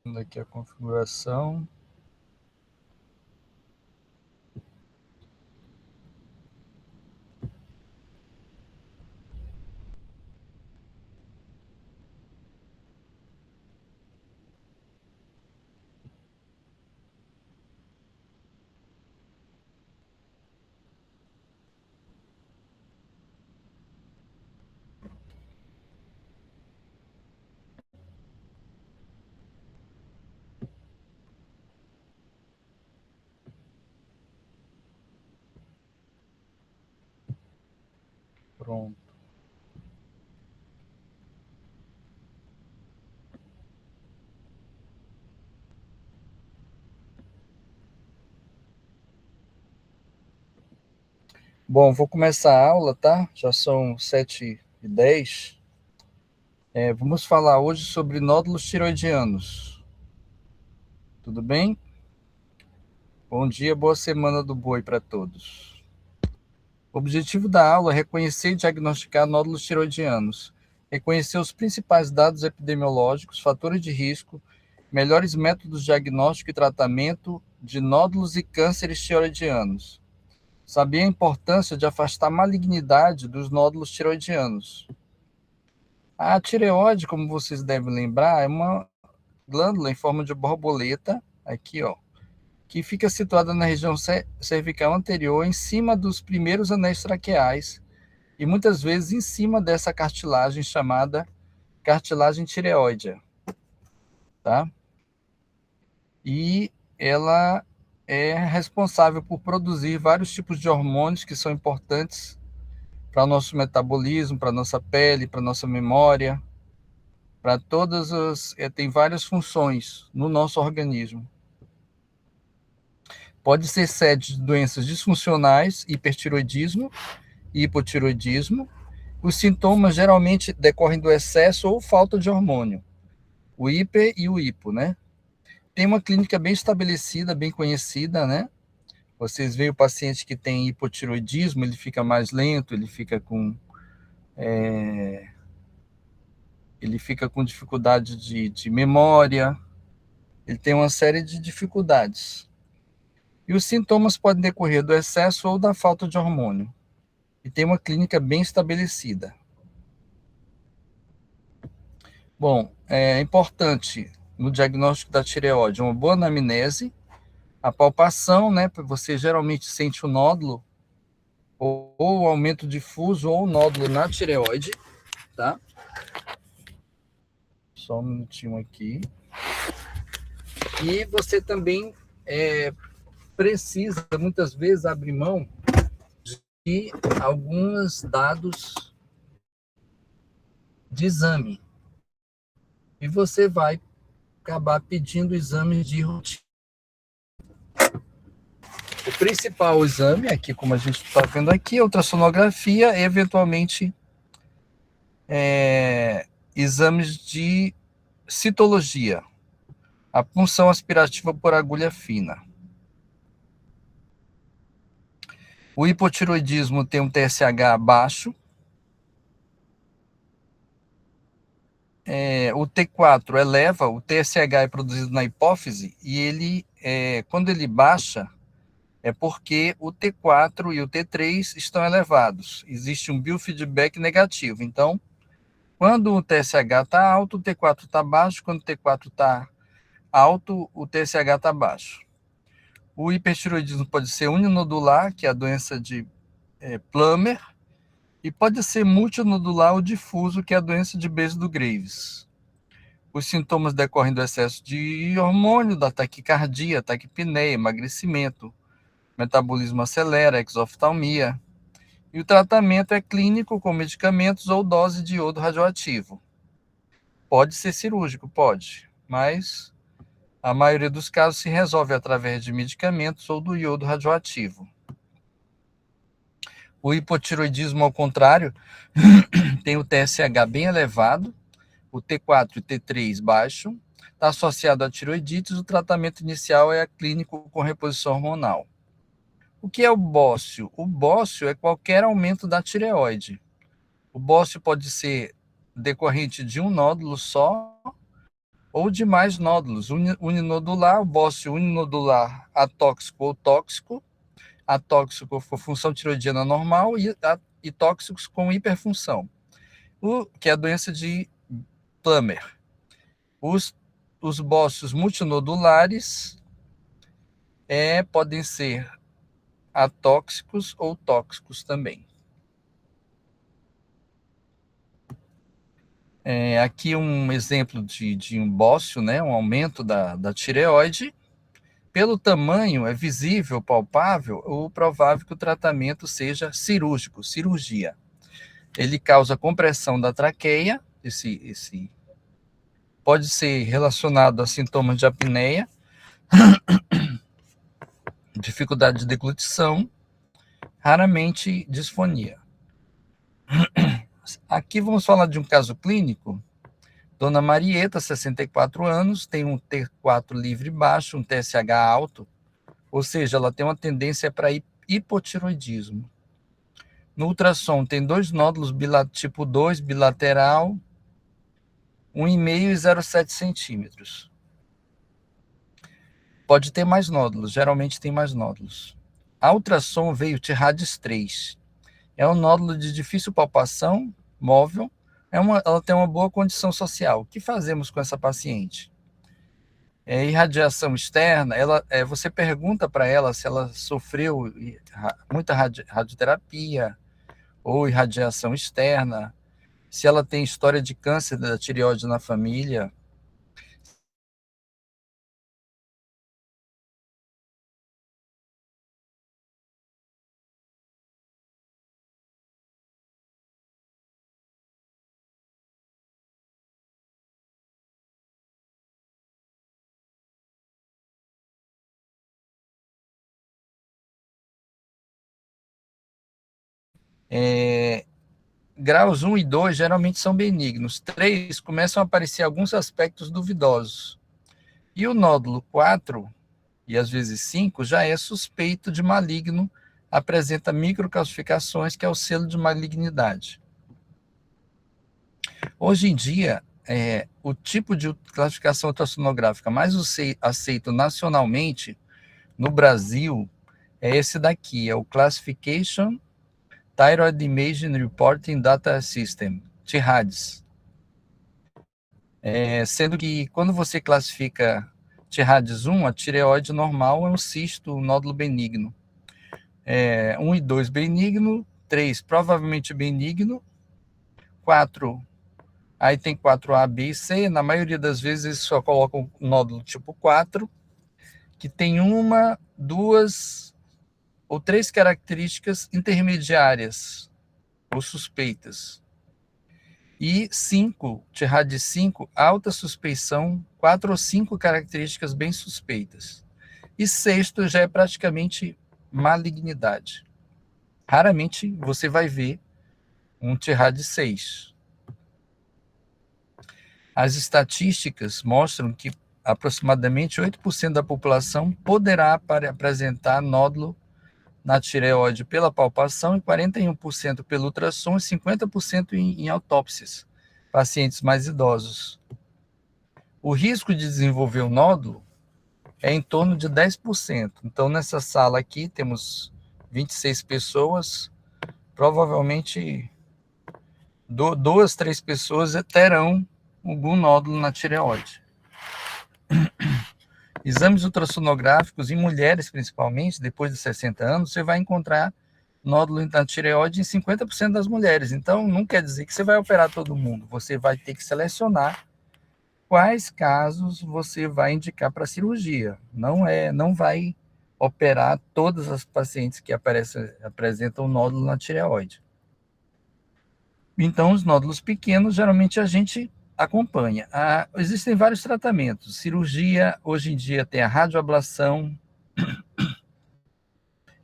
Aqui a configuração. Pronto. Bom, vou começar a aula, tá? Já são 7h10. Vamos falar hoje sobre nódulos tiroidianos. Tudo bem? Bom dia, boa semana do boi para todos. O objetivo da aula é reconhecer e diagnosticar nódulos tiroidianos, reconhecer os principais dados epidemiológicos, fatores de risco, melhores métodos de diagnóstico e tratamento de nódulos e cânceres tiroidianos. Saber a importância de afastar a malignidade dos nódulos tiroidianos. A tireoide, como vocês devem lembrar, é uma glândula em forma de borboleta, aqui, ó, que fica situada na região cervical anterior, em cima dos primeiros anéis traqueais, e muitas vezes em cima dessa cartilagem chamada cartilagem tireoide, tá? E ela é responsável por produzir vários tipos de hormônios que são importantes para o nosso metabolismo, para a nossa pele, para a nossa memória, para todas as... tem várias funções no nosso organismo. Pode ser sede de doenças disfuncionais, hipertiroidismo e hipotiroidismo. Os sintomas geralmente decorrem do excesso ou falta de hormônio, o hiper e o hipo, né? Tem uma clínica bem estabelecida, bem conhecida, né? Vocês veem o paciente que tem hipotiroidismo, ele fica mais lento, ele fica com dificuldade de memória, ele tem uma série de dificuldades. E os sintomas podem decorrer do excesso ou da falta de hormônio. E tem uma clínica bem estabelecida. Bom, é importante no diagnóstico da tireoide uma boa anamnese, a palpação, né? Você geralmente sente o nódulo, ou aumento difuso, ou nódulo na tireoide, tá? Só um minutinho aqui. E você também precisa, muitas vezes, abrir mão de alguns dados de exame. E você vai acabar pedindo exames de rotina. O principal exame, aqui como a gente está vendo aqui, é ultrassonografia e, eventualmente, exames de citologia, a punção aspirativa por agulha fina. O hipotiroidismo tem um TSH baixo. O T4 eleva, o TSH é produzido na hipófise, e ele, quando ele baixa, é porque o T4 e o T3 estão elevados. Existe um biofeedback negativo. Então, quando o TSH está alto, o T4 está baixo. Quando o T4 está alto, o TSH está baixo. O hipertiroidismo pode ser uninodular, que é a doença de Plummer, e pode ser multinodular ou difuso, que é a doença de Base do Graves. Os sintomas decorrem do excesso de hormônio, da taquicardia, taquipneia, emagrecimento, metabolismo acelera, exoftalmia. E o tratamento é clínico com medicamentos ou dose de iodo radioativo. Pode ser cirúrgico, pode, mas a maioria dos casos se resolve através de medicamentos ou do iodo radioativo. O hipotiroidismo, ao contrário, tem o TSH bem elevado, o T4 e o T3 baixo, está associado a tiroidites. O tratamento inicial é clínico com reposição hormonal. O que é o bócio? O bócio é qualquer aumento da tireoide. O bócio pode ser decorrente de um nódulo só, ou de mais nódulos, uninodular, o bócio uninodular atóxico ou tóxico, atóxico com função tiroidiana normal e tóxicos com hiperfunção, que é a doença de Plummer. Os bócios multinodulares podem ser atóxicos ou tóxicos também. Aqui um exemplo de um bócio, né, um aumento da tireoide. Pelo tamanho, é visível, palpável, ou provável que o tratamento seja cirúrgico, cirurgia. Ele causa compressão da traqueia, pode ser relacionado a sintomas de apneia, dificuldade de deglutição, raramente disfonia. Aqui vamos falar de um caso clínico. Dona Marieta, 64 anos, tem um T4 livre baixo, um TSH alto, ou seja, ela tem uma tendência para hipotiroidismo. No ultrassom tem 2 nódulos tipo 2, bilateral, 1,5 e 0,7 centímetros. Pode ter mais nódulos, geralmente tem mais nódulos. A ultrassom veio TIRADS 3. É um nódulo de difícil palpação, móvel, ela tem uma boa condição social. O que fazemos com essa paciente? Irradiação externa, você pergunta para ela se ela sofreu muita radioterapia ou irradiação externa, se ela tem história de câncer da tireoide na família. Graus 1 e 2 geralmente são benignos. 3 começam a aparecer alguns aspectos duvidosos. E o nódulo 4, e às vezes 5, já é suspeito de maligno, apresenta microcalcificações, que é o selo de malignidade. Hoje em dia, o tipo de classificação ultrassonográfica mais aceito nacionalmente, no Brasil, é esse daqui, é o Classification Thyroid Imaging Reporting Data System, TIRADS. Sendo que quando você classifica TIRADS 1, a tireoide normal é um cisto, um nódulo benigno. 1 e 2 benigno, 3 provavelmente benigno, 4, aí tem 4A, B e C, na maioria das vezes só colocam um nódulo tipo 4, que tem 1, 2 ou 3 características intermediárias ou suspeitas. E 5, TIRADS 5, alta suspeição, 4 ou 5 características bem suspeitas. E 6º já é praticamente malignidade. Raramente você vai ver um TIRADS 6. As estatísticas mostram que aproximadamente 8% da população poderá apresentar nódulo na tireoide pela palpação e 41% pelo ultrassom e 50% em autópsias, pacientes mais idosos. O risco de desenvolver o nódulo é em torno de 10%. Então, nessa sala aqui, temos 26 pessoas, provavelmente 2, 3 pessoas terão algum nódulo na tireoide. Exames ultrassonográficos em mulheres, principalmente, depois de 60 anos, você vai encontrar nódulo na tireoide em 50% das mulheres. Então, não quer dizer que você vai operar todo mundo. Você vai ter que selecionar quais casos você vai indicar para cirurgia. Não vai operar todas as pacientes que apresentam nódulo na tireoide. Então, os nódulos pequenos, geralmente a gente acompanha. Existem vários tratamentos. Cirurgia, hoje em dia, tem a radioablação,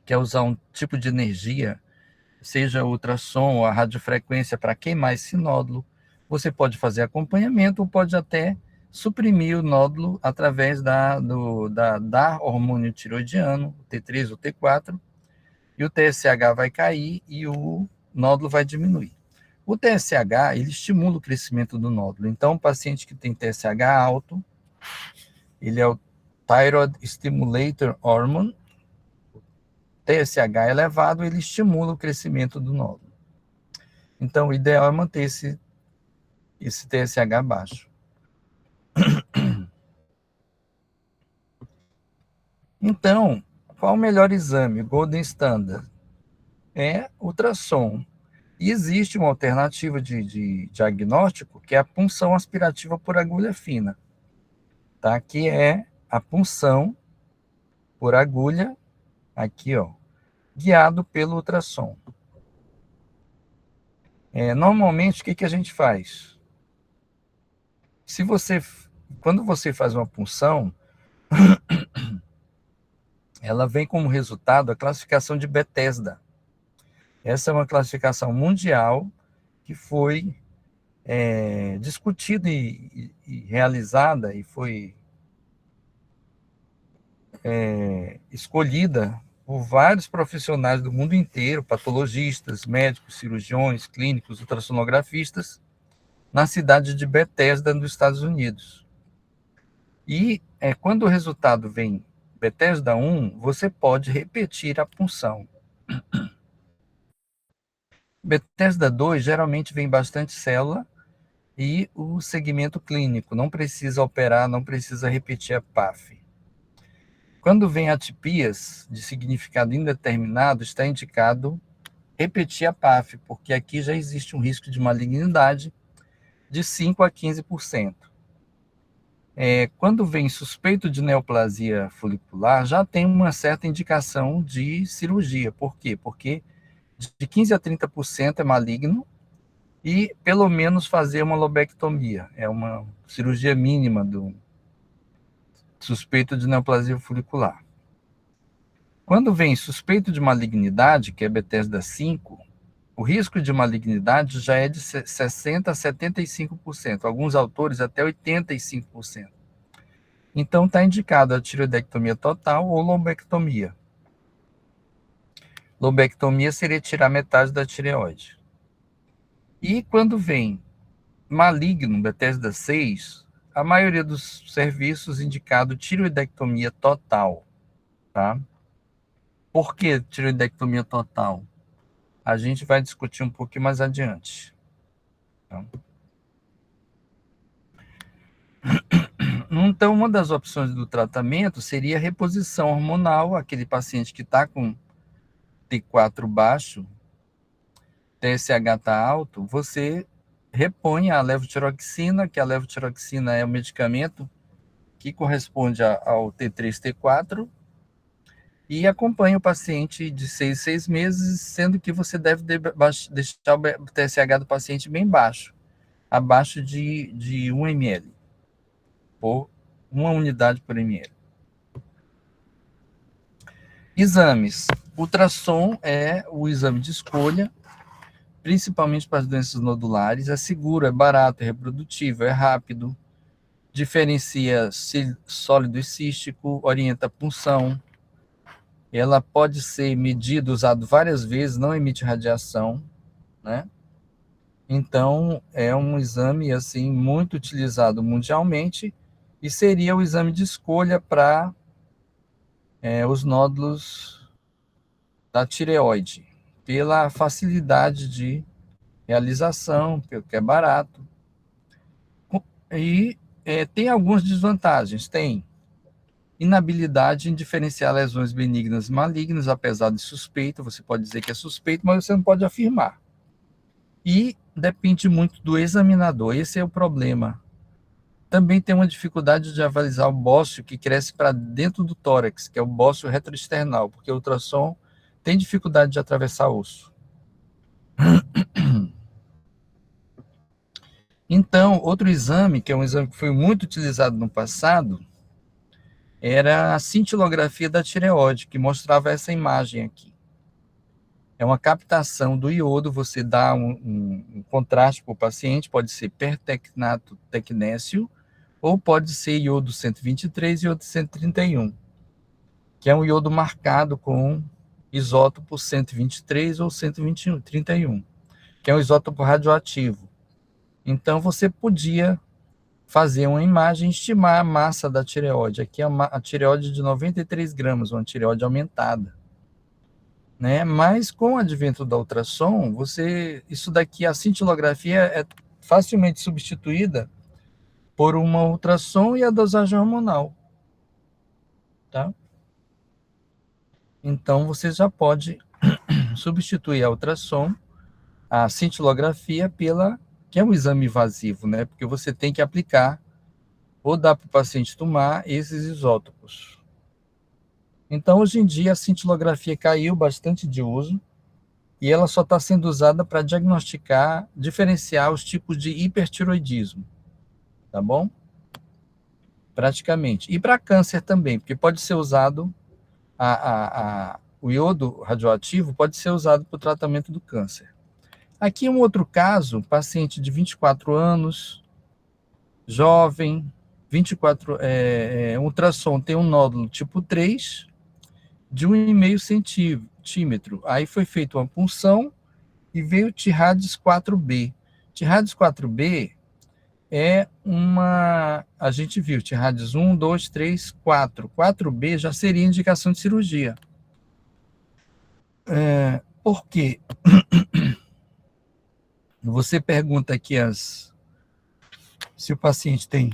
que é usar um tipo de energia, seja o ultrassom ou a radiofrequência, para queimar esse nódulo. Você pode fazer acompanhamento ou pode até suprimir o nódulo através da hormônio tiroidiano, o T3 ou T4, e o TSH vai cair e o nódulo vai diminuir. O TSH, ele estimula o crescimento do nódulo. Então, o paciente que tem TSH alto, ele é o Thyroid Stimulator Hormone. TSH elevado, ele estimula o crescimento do nódulo. Então, o ideal é manter esse TSH baixo. Então, qual o melhor exame? Golden Standard é ultrassom. E existe uma alternativa de diagnóstico, que é a punção aspirativa por agulha fina, tá? Que é a punção por agulha, aqui, ó, guiado pelo ultrassom. Normalmente, o que a gente faz? Quando você faz uma punção, ela vem como resultado a classificação de Bethesda. Essa é uma classificação mundial que foi discutida e realizada e foi escolhida por vários profissionais do mundo inteiro, patologistas, médicos, cirurgiões, clínicos, ultrassonografistas, na cidade de Bethesda, nos Estados Unidos. E quando o resultado vem Bethesda 1, você pode repetir a punção. Bethesda 2 geralmente vem bastante célula e o segmento clínico, não precisa operar, não precisa repetir a PAF. Quando vem atipias de significado indeterminado, está indicado repetir a PAF, porque aqui já existe um risco de malignidade de 5 a 15%. Quando vem suspeito de neoplasia folicular, já tem uma certa indicação de cirurgia. Por quê? Porque de 15 a 30% é maligno e pelo menos fazer uma lobectomia. É uma cirurgia mínima do suspeito de neoplasia folicular. Quando vem suspeito de malignidade, que é Bethesda 5, o risco de malignidade já é de 60% a 75%, alguns autores até 85%. Então, está indicado a tireoidectomia total ou lobectomia. Lobectomia seria tirar metade da tireoide. E quando vem maligno, Bethesda 6, a maioria dos serviços indicado tireoidectomia total, tá? Por que tireoidectomia total? A gente vai discutir um pouquinho mais adiante. Tá? Então, uma das opções do tratamento seria a reposição hormonal, aquele paciente que está com T4 baixo, TSH está alto, você repõe a levotiroxina, que a levotiroxina é o medicamento que corresponde ao T3, T4, e acompanha o paciente de 6 em 6 meses, sendo que você deve deixar o TSH do paciente bem baixo, abaixo de 1 ml, ou 1 unidade por ml. Exames. Ultrassom é o exame de escolha, principalmente para as doenças nodulares. É seguro, é barato, é reprodutível, é rápido, diferencia sólido e cístico, orienta a punção. Ela pode ser medida, usado várias vezes, não emite radiação, né? Então, é um exame, assim, muito utilizado mundialmente e seria o exame de escolha para os nódulos da tireoide, pela facilidade de realização, porque é barato. E tem algumas desvantagens. Tem inabilidade em diferenciar lesões benignas e malignas, apesar de suspeito. Você pode dizer que é suspeito, mas você não pode afirmar. E depende muito do examinador. Esse é o problema. Também tem uma dificuldade de avaliar o bócio que cresce para dentro do tórax, que é o bócio retroexternal, porque o ultrassom tem dificuldade de atravessar osso. Então, outro exame, que é um exame que foi muito utilizado no passado, era a cintilografia da tireoide, que mostrava essa imagem aqui. É uma captação do iodo, você dá um contraste para o paciente, pode ser pertecnato tecnécio, ou pode ser iodo 123 e iodo 131, que é um iodo marcado com isótopo 123 ou 131. que é um isótopo radioativo. Então, você podia fazer uma imagem e estimar a massa da tireoide. Aqui é a tireoide de 93 gramas, uma tireoide aumentada. Né? Mas com o advento da ultrassom, isso daqui, a cintilografia é facilmente substituída por uma ultrassom e a dosagem hormonal. Tá? Então, você já pode substituir a ultrassom, a cintilografia, que é um exame invasivo, né? Porque você tem que aplicar ou dar para o paciente tomar esses isótopos. Então, hoje em dia, a cintilografia caiu bastante de uso e ela só está sendo usada para diagnosticar, diferenciar os tipos de hipertiroidismo, tá bom? Praticamente. E para câncer também, porque pode ser usado, o iodo radioativo pode ser usado para o tratamento do câncer. Aqui um outro caso, paciente de 24 anos, jovem, 24, ultrassom, tem um nódulo tipo 3, de 1,5 centímetro. Aí foi feita uma punção e veio o Tirades 4B. Tirades 4B é a gente viu, Tirades 1, 2, 3, 4. 4B já seria indicação de cirurgia. Por quê? Você pergunta aqui se o paciente tem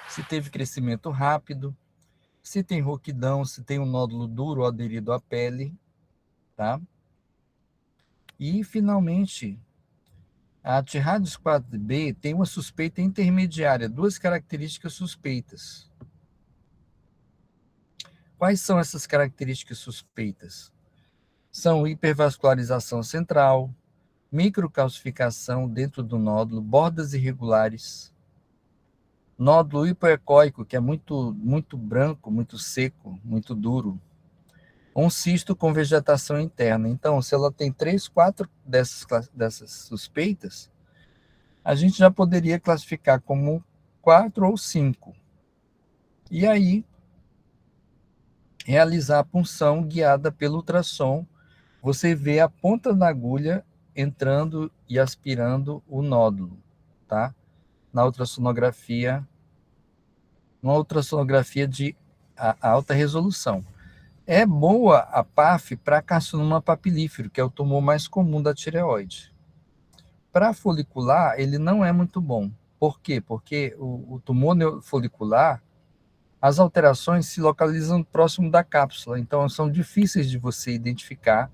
se teve crescimento rápido, se tem rouquidão, se tem um nódulo duro aderido à pele, tá? E, finalmente, a Tirades 4B tem uma suspeita intermediária, duas características suspeitas. Quais são essas características suspeitas? São hipervascularização central, microcalcificação dentro do nódulo, bordas irregulares, nódulo hipoecóico, que é muito, muito branco, muito seco, muito duro, um cisto com vegetação interna. Então, se ela tem 3, 4 dessas suspeitas, a gente já poderia classificar como 4 ou 5. E aí, realizar a punção guiada pelo ultrassom, você vê a ponta da agulha entrando e aspirando o nódulo, tá? Na ultrassonografia, uma ultrassonografia de alta resolução. É boa a PAF para carcinoma papilífero, que é o tumor mais comum da tireoide. Para folicular, ele não é muito bom. Por quê? Porque o tumor folicular, as alterações se localizam próximo da cápsula, então são difíceis de você identificar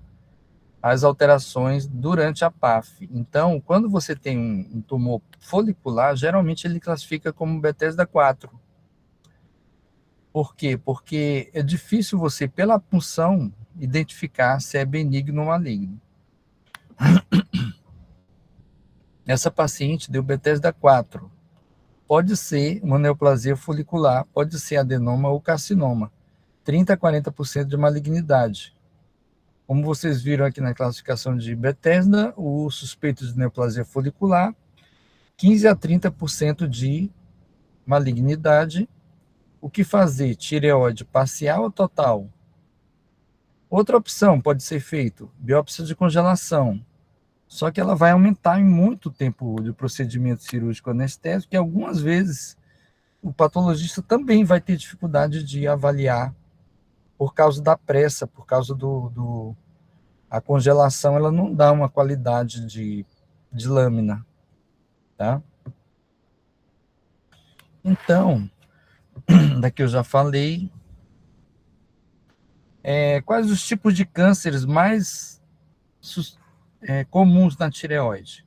as alterações durante a PAF. Então, quando você tem um tumor folicular, geralmente ele classifica como Bethesda 4. Por quê? Porque é difícil você, pela punção, identificar se é benigno ou maligno. Essa paciente deu Bethesda 4. Pode ser uma neoplasia folicular, pode ser adenoma ou carcinoma. 30% a 40% de malignidade. Como vocês viram aqui na classificação de Bethesda, o suspeito de neoplasia folicular, 15% a 30% de malignidade. O que fazer? Tireoide parcial ou total? Outra opção pode ser feito, biópsia de congelação. Só que ela vai aumentar em muito tempo do procedimento cirúrgico anestésico e algumas vezes o patologista também vai ter dificuldade de avaliar por causa da pressa, por causa a congelação, ela não dá uma qualidade de lâmina, tá? Então, daqui eu já falei. Quais os tipos de cânceres mais comuns na tireoide?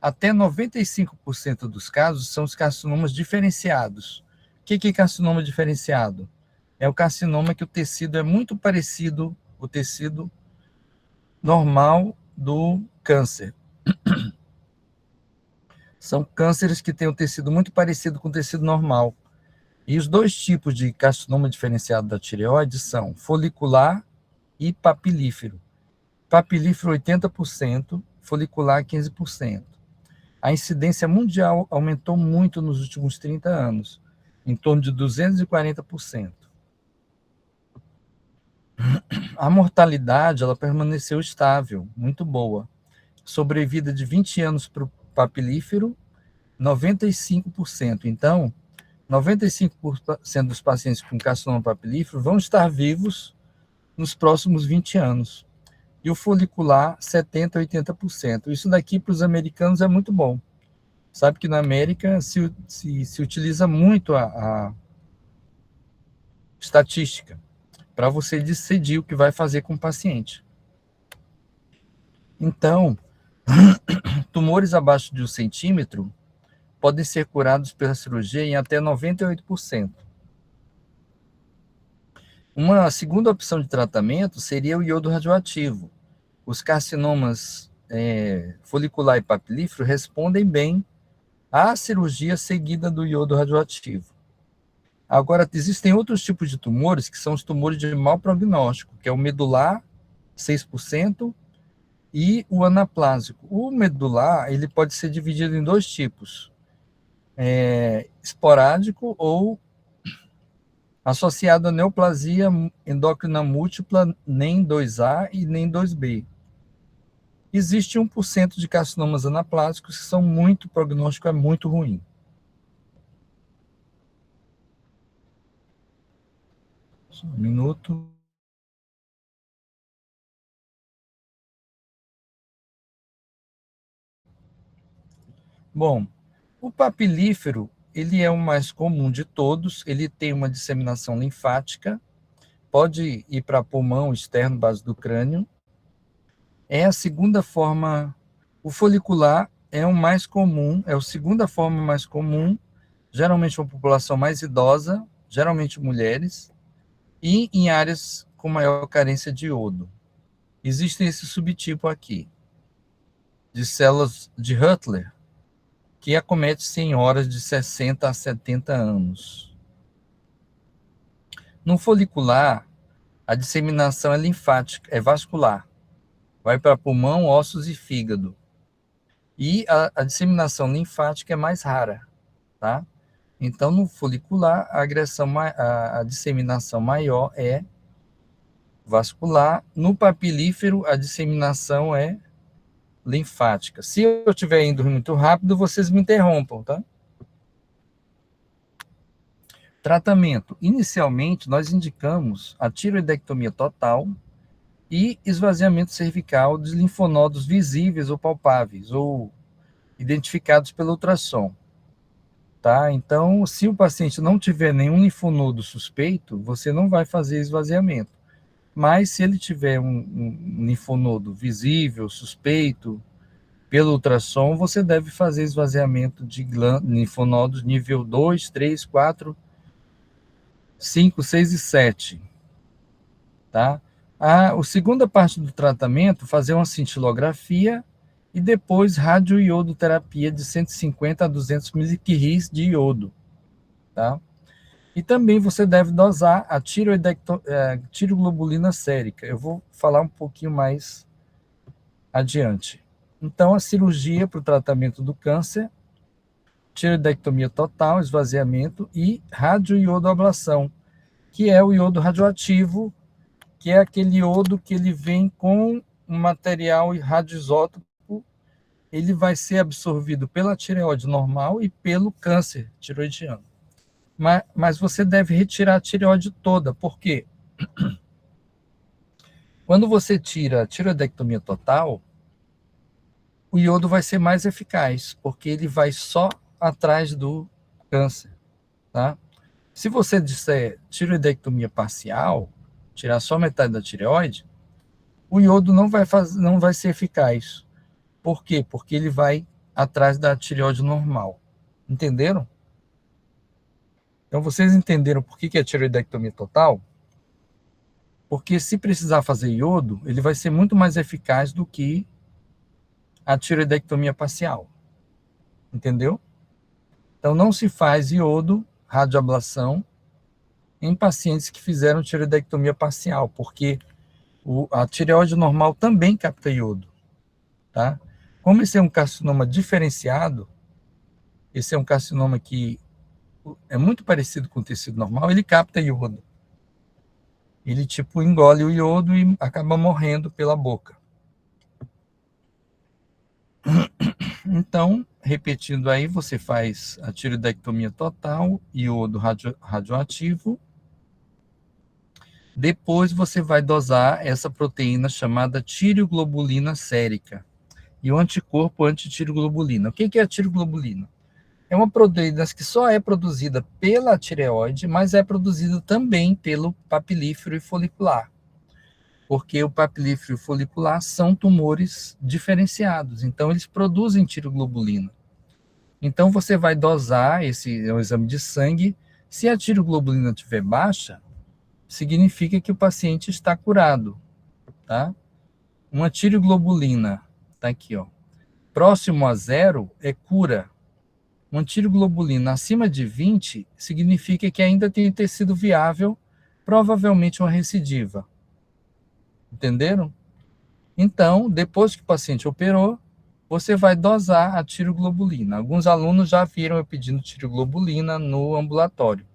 Até 95% dos casos são os carcinomas diferenciados. O que é carcinoma diferenciado? É o carcinoma que o tecido é muito parecido, o tecido normal do câncer. São cânceres que têm um tecido muito parecido com o tecido normal. E os dois tipos de carcinoma diferenciado da tireoide são folicular e papilífero. Papilífero 80%, folicular 15%. a incidência mundial aumentou muito nos últimos 30 anos, em torno de 240%. A mortalidade, ela permaneceu estável, muito boa. Sobrevida de 20 anos para o papilífero, 95%. Então, 95% dos pacientes com carcinoma papilífero vão estar vivos nos próximos 20 anos. E o folicular, 70% a 80%. Isso daqui para os americanos é muito bom. Sabe que na América se utiliza muito a estatística para você decidir o que vai fazer com o paciente. Então, tumores abaixo de 1 centímetro podem ser curados pela cirurgia em até 98%. Uma segunda opção de tratamento seria o iodo radioativo. Os carcinomas folicular e papilífero respondem bem à cirurgia seguida do iodo radioativo. Agora, existem outros tipos de tumores, que são os tumores de mau prognóstico, que é o medular, 6%, e o anaplásico. O medular, ele pode ser dividido em dois tipos, esporádico ou associado a neoplasia endócrina múltipla, nem 2A e nem 2B. Existe 1% de carcinomas anaplásicos que são muito, o prognóstico é muito ruim. Só um minuto. Bom, o papilífero, ele é o mais comum de todos, ele tem uma disseminação linfática, pode ir para pulmão externo, base do crânio. É a segunda forma, o folicular é o mais comum, é a segunda forma mais comum, geralmente uma população mais idosa, geralmente mulheres, e em áreas com maior carência de iodo. Existe esse subtipo aqui, de células de Hutler, que acomete senhoras de 60 a 70 anos. No folicular, a disseminação é linfática, é vascular. Vai para pulmão, ossos e fígado. E a disseminação linfática é mais rara, tá? Então, no folicular, a disseminação maior é vascular. No papilífero, a disseminação é linfática. Se eu estiver indo muito rápido, vocês me interrompam, tá? Tratamento. Inicialmente, nós indicamos a tiroidectomia total e esvaziamento cervical dos linfonodos visíveis ou palpáveis, ou identificados pelo ultrassom. Tá? Então, se o paciente não tiver nenhum linfonodo suspeito, você não vai fazer esvaziamento. Mas se ele tiver um linfonodo visível, suspeito, pelo ultrassom, você deve fazer esvaziamento de linfonodos nível 2, 3, 4, 5, 6 e 7. Tá? A segunda parte do tratamento, fazer uma cintilografia e depois radioiodoterapia de 150 a 200 milicuries de iodo. Tá? E também você deve dosar a tiroglobulina sérica. Eu vou falar um pouquinho mais adiante. Então, a cirurgia para o tratamento do câncer, tiroidectomia total, esvaziamento e radioiodoablação, que é o iodo radioativo, que é aquele iodo que ele vem com um material radioisótopo, ele vai ser absorvido pela tireoide normal e pelo câncer tiroidiano. Mas você deve retirar a tireoide toda, por quê? Quando você tira a tiroidectomia total, o iodo vai ser mais eficaz, porque ele vai só atrás do câncer, tá? Se você disser tiroidectomia parcial, tirar só metade da tireoide, o iodo não vai ser eficaz. Por quê? Porque ele vai atrás da tireoide normal. Entenderam? Então, vocês entenderam por que é tiroidectomia total? Porque se precisar fazer iodo, ele vai ser muito mais eficaz do que a tiroidectomia parcial. Entendeu? Então, não se faz iodo, radioablação, em pacientes que fizeram tiroidectomia parcial, porque a tireoide normal também capta iodo, tá? Como esse é um carcinoma diferenciado, esse é um carcinoma que é muito parecido com o tecido normal, ele capta iodo. Ele tipo engole o iodo e acaba morrendo pela boca. Então, repetindo aí, você faz a tiroidectomia total, iodo radioativo. Depois você vai dosar essa proteína chamada tireoglobulina sérica e o anticorpo antitireoglobulina. O que é a tireoglobulina? É uma proteína que só é produzida pela tireoide, mas é produzida também pelo papilífero e folicular. Porque o papilífero e o folicular são tumores diferenciados, então eles produzem tireoglobulina. Então você vai dosar, esse é um exame de sangue. Se a tireoglobulina estiver baixa, significa que o paciente está curado, tá? Uma tireoglobulina, tá aqui, ó, próximo a zero é cura. Uma tireoglobulina acima de 20 significa que ainda tem tecido viável, provavelmente uma recidiva. Entenderam? Então, depois que o paciente operou, você vai dosar a tireoglobulina. Alguns alunos já viram eu pedindo tireoglobulina no ambulatório.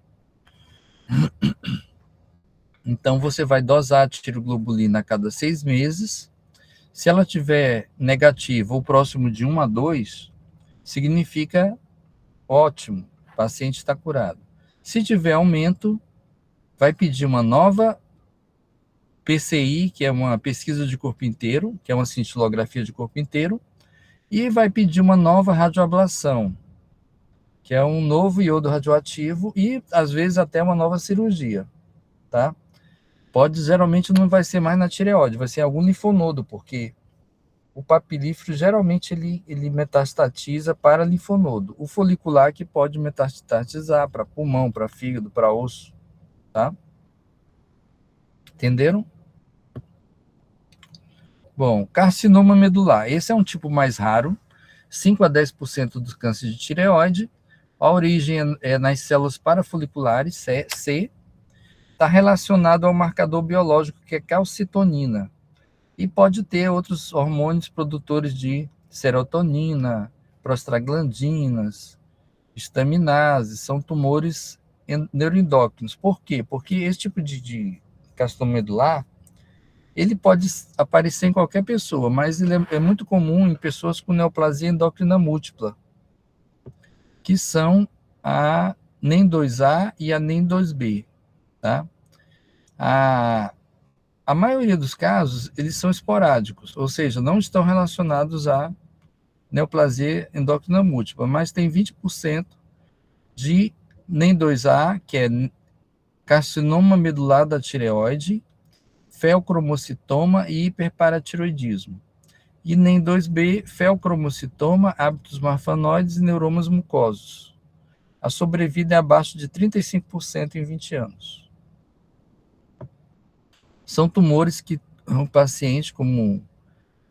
Então, você vai dosar a tireoglobulina a cada 6 meses. Se ela tiver negativa ou próximo de 1 a 2, significa ótimo, o paciente está curado. Se tiver aumento, vai pedir uma nova PCI, que é uma pesquisa de corpo inteiro, que é uma cintilografia de corpo inteiro, e vai pedir uma nova radioablação, que é um novo iodo radioativo e, às vezes, até uma nova cirurgia, tá? Geralmente não vai ser mais na tireoide, vai ser algum linfonodo, porque o papilífero, geralmente, ele metastatiza para linfonodo. O folicular que pode metastatizar para pulmão, para fígado, para osso, tá? Entenderam? Bom, carcinoma medular. Esse é um tipo mais raro, 5 a 10% dos cânceres de tireoide. A origem é nas células parafoliculares, C, está relacionado ao marcador biológico que é calcitonina. E pode ter outros hormônios produtores de serotonina, prostaglandinas, estaminases, são tumores neuroendócrinos. Por quê? Porque esse tipo de carcinoma medular, ele pode aparecer em qualquer pessoa, mas ele é muito comum em pessoas com neoplasia endócrina múltipla, que são a NEM2A e a NEM2B, tá? A maioria dos casos, eles são esporádicos, ou seja, não estão relacionados à neoplasia endócrina múltipla, mas tem 20% de NEM2A, que é carcinoma medular da tireoide, feocromocitoma e hiperparatiroidismo. E NEM2B, feocromocitoma, hábitos marfanoides e neuromas mucosos. A sobrevida é abaixo de 35% em 20 anos. São tumores que o paciente, como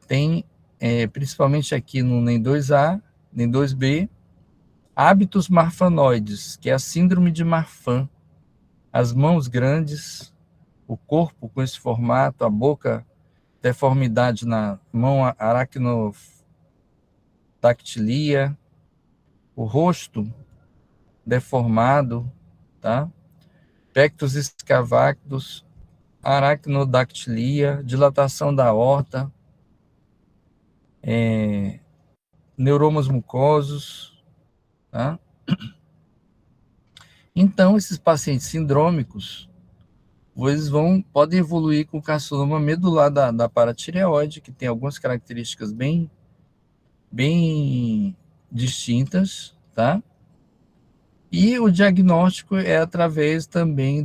tem, principalmente aqui no NEM2A, NEM2B, hábitos marfanoides, que é a síndrome de Marfan, as mãos grandes, o corpo com esse formato, a boca, deformidade na mão, aracnodactilia, o rosto deformado, tá? Pectus escavatus, aracnodactilia, dilatação da aorta, neuromas mucosos, tá? Então, esses pacientes sindrômicos, eles podem evoluir com carcinoma medular da paratireoide, que tem algumas características bem distintas, tá? E o diagnóstico é através também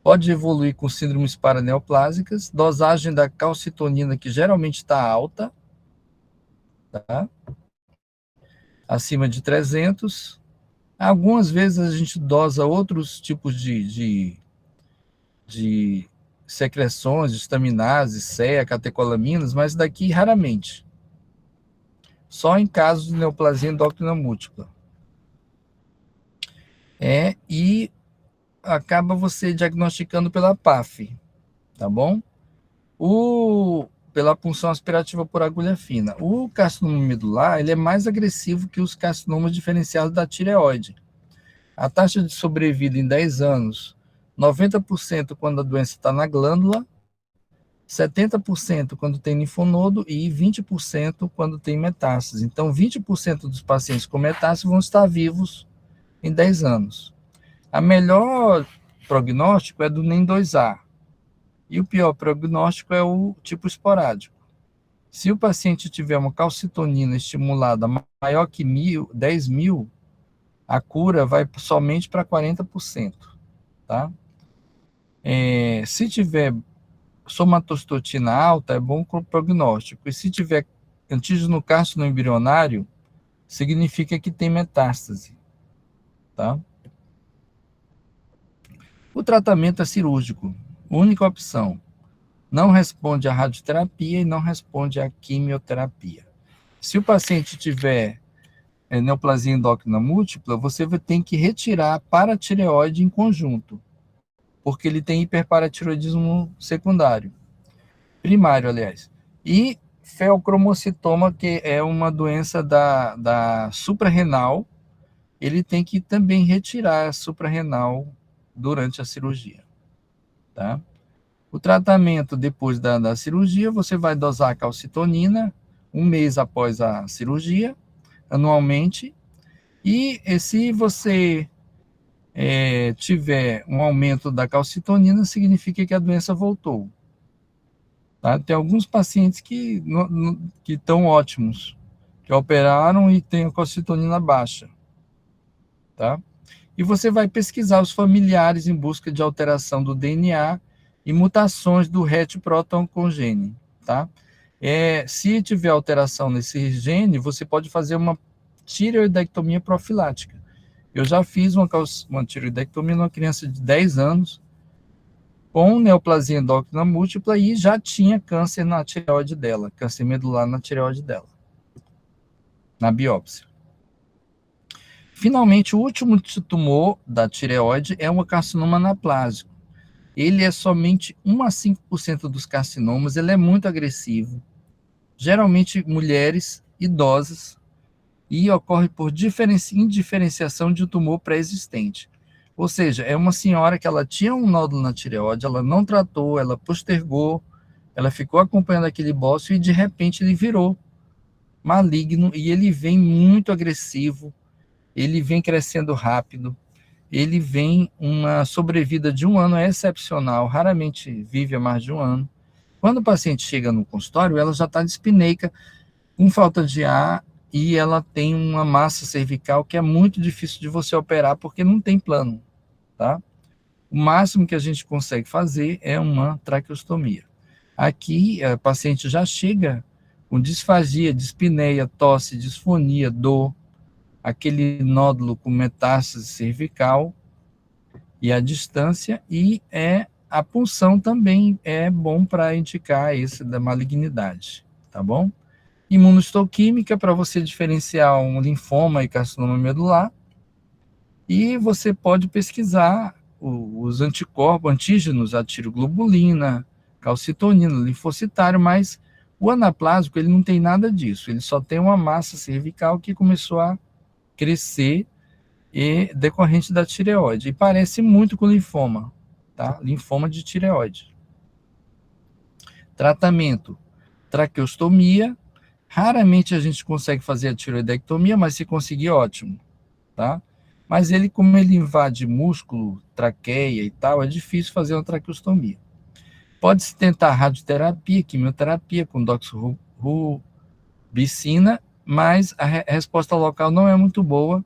pode evoluir com síndromes paraneoplásicas, dosagem da calcitonina, que geralmente está alta, tá? Acima de 300. Algumas vezes a gente dosa outros tipos de secreções, de estaminases, CEA, catecolaminas, mas daqui raramente. Só em casos de neoplasia endócrina múltipla. E acaba você diagnosticando pela PAF, tá bom? pela punção aspirativa por agulha fina. O carcinoma medular, ele é mais agressivo que os carcinomas diferenciados da tireoide. A taxa de sobrevida em 10 anos, 90% quando a doença está na glândula, 70% quando tem linfonodo e 20% quando tem metástase. Então, 20% dos pacientes com metástase vão estar vivos em 10 anos. A melhor prognóstico é do NEM2A. E o pior prognóstico é o tipo esporádico. Se o paciente tiver uma calcitonina estimulada maior que 10.000, a cura vai somente para 40%. Tá? Se tiver somatostatina alta, é bom prognóstico. E se tiver antígeno carcinoma embrionário, significa que tem metástase. Tá? O tratamento é cirúrgico, única opção. Não responde à radioterapia e não responde à quimioterapia. Se o paciente tiver neoplasia endócrina múltipla, você tem que retirar a paratireoide em conjunto, porque ele tem hiperparatiroidismo secundário, primário, aliás. E feocromocitoma, que é uma doença da suprarrenal, ele tem que também retirar a suprarrenal durante a cirurgia. Tá? O tratamento depois da cirurgia, você vai dosar a calcitonina 1 mês após a cirurgia, anualmente, e se você tiver um aumento da calcitonina, significa que a doença voltou. Tá? Tem alguns pacientes que estão ótimos, que operaram e têm a calcitonina baixa. Tá? E você vai pesquisar os familiares em busca de alteração do DNA e mutações do RET próton com gene, tá? Se tiver alteração nesse gene, você pode fazer uma tireoidectomia profilática. Eu já fiz uma tireoidectomia numa criança de 10 anos com neoplasia endócrina múltipla e já tinha câncer na tireoide dela, câncer medular na tireoide dela, na biópsia. Finalmente, o último tumor da tireoide é um carcinoma anaplásico. Ele é somente 1 a 5% dos carcinomas, ele é muito agressivo, geralmente mulheres idosas, e ocorre por indiferenciação de um tumor pré-existente. Ou seja, é uma senhora que ela tinha um nódulo na tireoide, ela não tratou, ela postergou, ela ficou acompanhando aquele bócio e de repente ele virou maligno e ele vem muito agressivo, ele vem crescendo rápido, ele vem uma sobrevida de 1 ano, é excepcional, raramente vive há mais de 1 ano. Quando o paciente chega no consultório, ela já está dispineica, com falta de ar, e ela tem uma massa cervical que é muito difícil de você operar, porque não tem plano, tá? O máximo que a gente consegue fazer é uma traqueostomia. Aqui, a paciente já chega com disfagia, dispneia, tosse, disfonia, dor, aquele nódulo com metástase cervical e a distância, e a punção também é bom para indicar esse da malignidade, tá bom? Imunohistoquímica para você diferenciar um linfoma e carcinoma medular, e você pode pesquisar os anticorpos, antígenos, a tiroglobulina, calcitonina, linfocitário, mas o anaplásico ele não tem nada disso, ele só tem uma massa cervical que começou a crescer e decorrente da tireoide. E parece muito com linfoma, tá? Linfoma de tireoide. Tratamento: traqueostomia. Raramente a gente consegue fazer a tireoidectomia, mas se conseguir, ótimo, tá? Mas como ele invade músculo, traqueia e tal, é difícil fazer uma traqueostomia. Pode-se tentar radioterapia, quimioterapia com doxorubicina, mas a resposta local não é muito boa,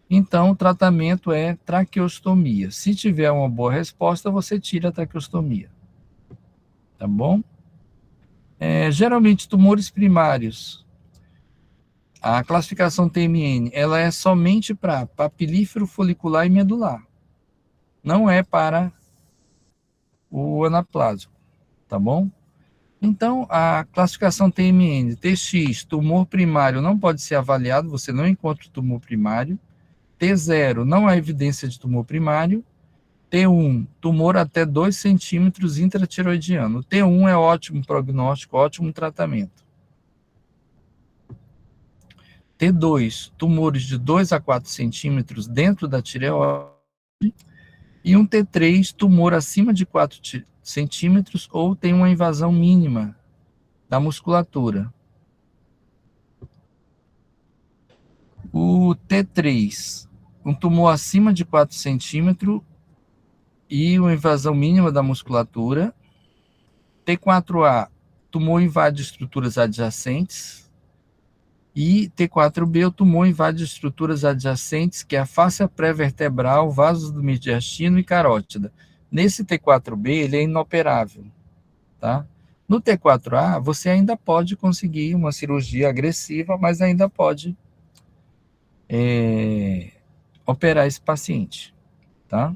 então o tratamento é traqueostomia. Se tiver uma boa resposta, você tira a traqueostomia. Tá bom? Geralmente, tumores primários, a classificação TMN, ela é somente para papilífero, folicular e medular. Não é para o anaplásico, tá bom? Então, a classificação TMN, TX, tumor primário, não pode ser avaliado, você não encontra o tumor primário. T0, não há evidência de tumor primário. T1, tumor até 2 centímetros intratiroidiano. O T1 é ótimo prognóstico, ótimo tratamento. T2, tumores de 2 a 4 centímetros dentro da tireoide. E um T3, tumor acima de 4 centímetros ou tem uma invasão mínima da musculatura. O T3, um tumor acima de 4 centímetros e uma invasão mínima da musculatura. T4A, tumor invade estruturas adjacentes. E T4B, o tumor invade estruturas adjacentes, que é a face pré-vertebral, vasos do mediastino e carótida. Nesse T4B, ele é inoperável, tá? No T4A, você ainda pode conseguir uma cirurgia agressiva, mas ainda pode operar esse paciente, tá?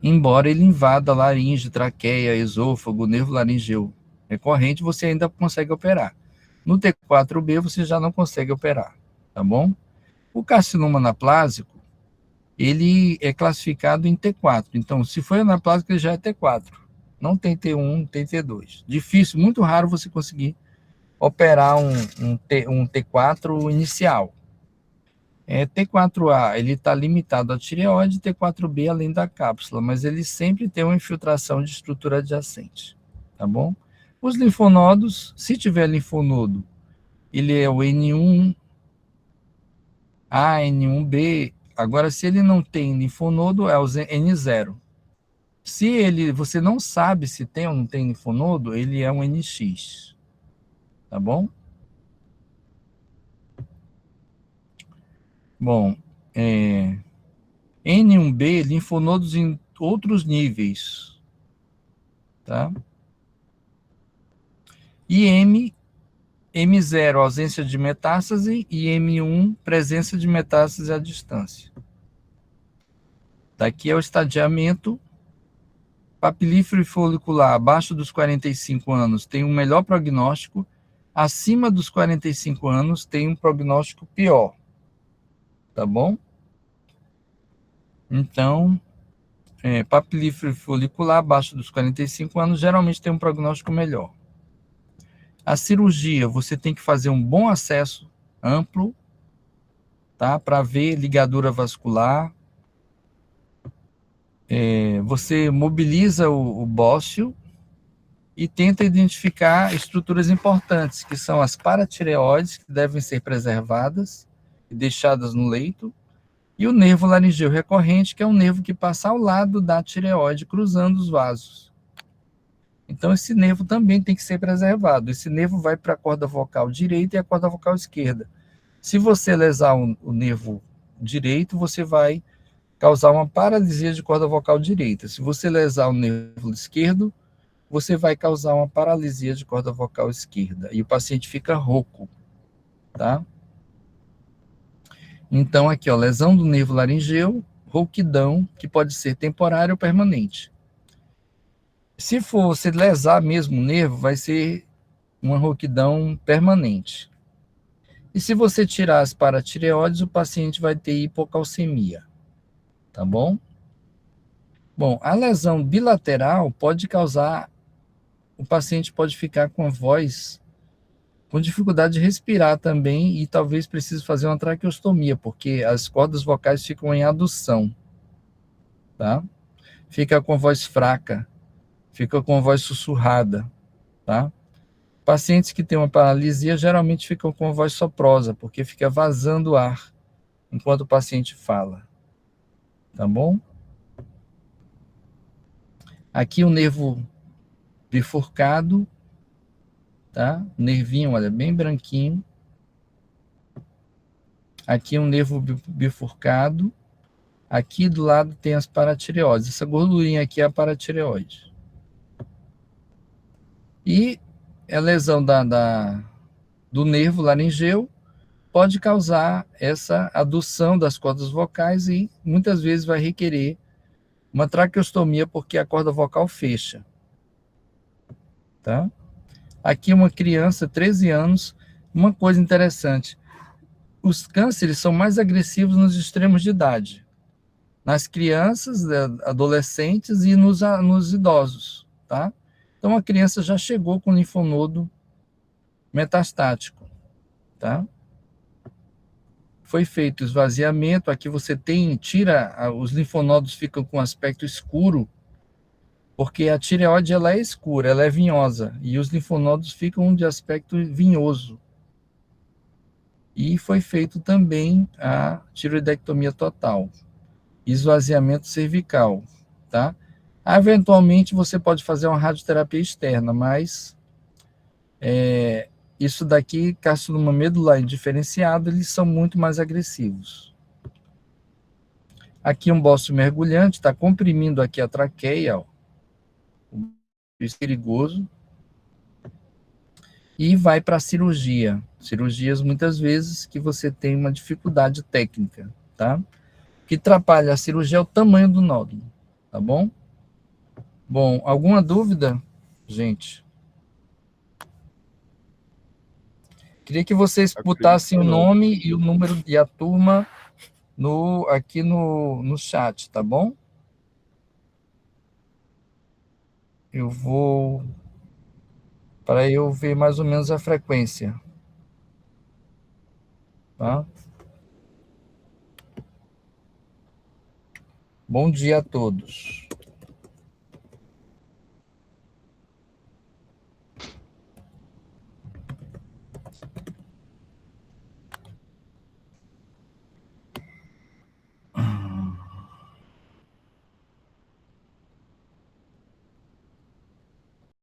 Embora ele invada laringe, traqueia, esôfago, nervo laringeu recorrente, você ainda consegue operar. No T4B, você já não consegue operar, tá bom? O carcinoma anaplásico, ele é classificado em T4. Então, se foi anaplásico, ele já é T4. Não tem T1, não tem T2. Difícil, muito raro você conseguir operar um T4 inicial. T4A, ele está limitado à tireoide, T4B além da cápsula, mas ele sempre tem uma infiltração de estrutura adjacente, tá bom? Os linfonodos, se tiver linfonodo, ele é o N1A, N1B. Agora, se ele não tem linfonodo, é o N0. Se você não sabe se tem ou não tem linfonodo, ele é um NX, tá bom? Bom, N1B, linfonodos em outros níveis, tá? E M0, ausência de metástase, e M1, presença de metástase à distância. Daqui é o estadiamento. Papilífero e folicular abaixo dos 45 anos tem um melhor prognóstico, acima dos 45 anos tem um prognóstico pior, tá bom? Então, papilífero e folicular abaixo dos 45 anos geralmente tem um prognóstico melhor. A cirurgia, você tem que fazer um bom acesso amplo, tá? Para ver ligadura vascular. Você mobiliza o bócio e tenta identificar estruturas importantes, que são as paratireoides, que devem ser preservadas e deixadas no leito, e o nervo laringeu recorrente, que é um nervo que passa ao lado da tireoide, cruzando os vasos. Então, esse nervo também tem que ser preservado. Esse nervo vai para a corda vocal direita e a corda vocal esquerda. Se você lesar o nervo direito, você vai causar uma paralisia de corda vocal direita. Se você lesar o nervo esquerdo, você vai causar uma paralisia de corda vocal esquerda. E o paciente fica rouco, tá? Então, aqui, ó, lesão do nervo laringeu, rouquidão, que pode ser temporária ou permanente. Se for você lesar mesmo o nervo, vai ser uma rouquidão permanente. E se você tirar as paratireoides, o paciente vai ter hipocalcemia, tá bom? Bom, a lesão bilateral pode causar, o paciente pode ficar com a voz, com dificuldade de respirar também e talvez precise fazer uma traqueostomia, porque as cordas vocais ficam em adução, tá? Fica com a voz fraca, fica com a voz sussurrada, tá? Pacientes que têm uma paralisia geralmente ficam com a voz soprosa, porque fica vazando ar enquanto o paciente fala, tá bom? Aqui o nervo bifurcado, tá? O nervinho, olha, bem branquinho. Aqui um nervo bifurcado. Aqui do lado tem as paratireoides. Essa gordurinha aqui é a paratireoide. E a lesão do nervo laringeu pode causar essa adução das cordas vocais e muitas vezes vai requerer uma traqueostomia porque a corda vocal fecha. Tá? Aqui uma criança, 13 anos, uma coisa interessante. Os cânceres são mais agressivos nos extremos de idade. nas crianças, adolescentes e nos idosos, tá? Então, a criança já chegou com linfonodo metastático, tá? Foi feito o esvaziamento, aqui você tira, os linfonodos ficam com aspecto escuro, porque a tireoide ela é escura, ela é vinhosa, e os linfonodos ficam de aspecto vinhoso. E foi feito também a tiroidectomia total, esvaziamento cervical, tá? Eventualmente você pode fazer uma radioterapia externa, mas isso daqui, carcinoma medular indiferenciado, eles são muito mais agressivos. Aqui um bócio mergulhante, está comprimindo aqui a traqueia, ó, perigoso, e vai para a cirurgia. Cirurgias, muitas vezes, que você tem uma dificuldade técnica, tá? O que atrapalha a cirurgia é o tamanho do nódulo, tá bom? Bom, alguma dúvida, gente? Queria que vocês Acredito botassem que o não. nome e o número e a turma aqui no chat, tá bom? Eu vou, para eu ver mais ou menos a frequência, tá? Bom dia a todos.